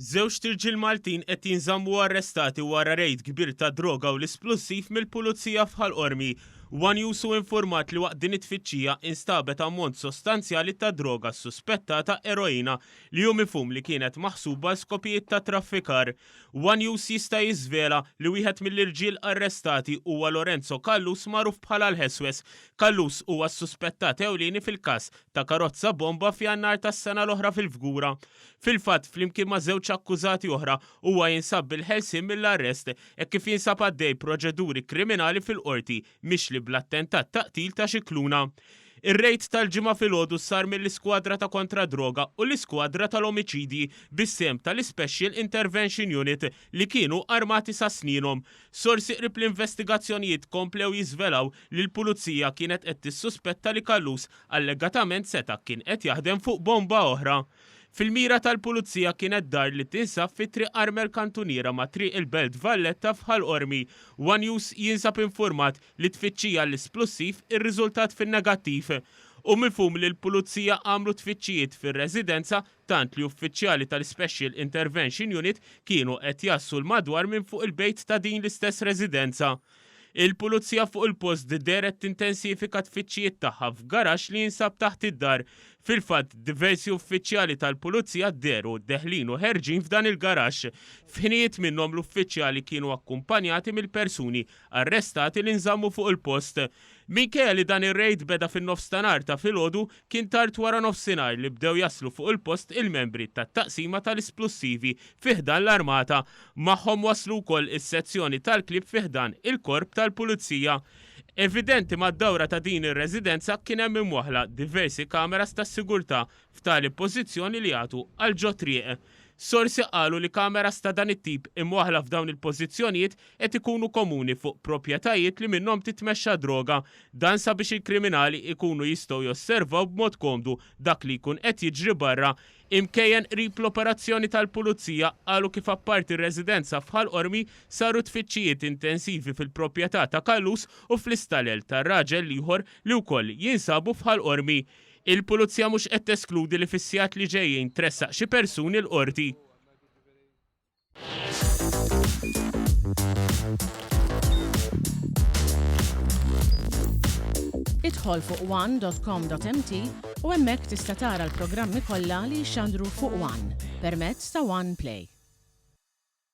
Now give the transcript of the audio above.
Żewġ tirġiel Maltin qed jinżammu arrestati wara rejd kbir ta' droga u l-isplussiv mill-Pulizija f'Ħalqormi. One-Use informat li waqt din it-tfittxija instabet ammont sostanzjali ta' droga suspettata eroina li hu mifhum li kienet maħsuba skopijiet ta' traffikar. One-Use jista' jiżvela li wieħed mill-irġiel arrestati huwa Lorenzo Callus magħruf bħala l-Ħeswes. Callus huwa suspettat ewlieni fil-każ ta' karozza bomba f'Jannar tas-sena l-oħra fil-Fgura. Fil-fatt flimkien ma' żewġ akkużati oħra huwa jinsab bil-ħelsien mill-arrest hekk kif jinsab għaddej proċeduri kriminali fil-qorti mixli bl-attentat taqtil ta' Xikluna. Ir-rejt tal-ġimgħa filgħodu sar mill-iskwadra ta' kontradroga u l-iskwadra tal-omiċidji bis-sem tal-Special Intervention Unit li kienu armati sa' snierhom. Sorsi qrib l-investigazzjonijiet komplew jiżvelaw li l-pulizija kienet qed tissuspetta li Callus allegatament seta' kien qed jaħdem fuq bomba oħra. Fil-mira tal-pulizija kienet dar li tinsab fi triq Armel Kantuniera ma' triq il-Belt Valletta f'Ħalqormi. One-Use jinsab informat li tfittxija l-isplussiv ir-riżultat fin-negattiv. U mifhum li l-pulizija għamlu tfittxijiet fir-residenza tant li uffiċjali tal-Special Intervention Unit kienu qed jassu l-madwar minn fuq il-bejt ta' din l-istess residenza. Il-pulizija fuq il-post deret tintensifika tfittxijiet tagħha f'garax li jinsab taħt id-dar. Fil-fatt, diversi uffiċjali tal-pulizija deru deħlin u ħerġin f'dan il-garax. F'ħinijiet minnhom l-uffiċjali kienu akkumpanjati mill-persuni arrestati li nżammu fuq il-post. Minkejja li dan ir-rejd beda fin-nofsinhar ta' filgħodu kien tard wara nofsinhar li bdew jaslu fuq il-post il-membri tat-taqsima tal-isplussivi fiħdan l-armata. Magħhom waslu wkoll is-sezzjoni tal-klib fiħdan il-korp tal-pulizija. Evidenti mad-dawra ta' din ir-residenza kien hemm imwaħla diversi kameras tas-sigurtà f'tali pożizzjoni li jagħtu għal ġo triq. Sorsi qalu li kameras ta' dan it-tip imwaħla f'dawn il-pożizzjonijiet qed ikunu komuni fuq proprjetajiet li minnhom titmexxa droga. Dan sabiex il-kriminali ikunu jistgħu josservaw b'mod komdu dak li jkun qed jiġri barra. Imkejjen qrib l-operazzjoni tal-pulizija qalu kif apparti r-residenza f'Ħalqormi saru tfittxijiet intensivi fil-proprjetà ta' Callus u fl-istalel tar-raġel ieħor li wkoll jinsabu f'Ħalqormi. Il-pulizija mhux qed teskludi li fis-sigħat li ġejjin tressaq xi persuni l-qorti. Idħol fuq one.com.mt u hemmhekk tista' tara l-programmi kollha li jxandru fuq One permezz ta' One Play.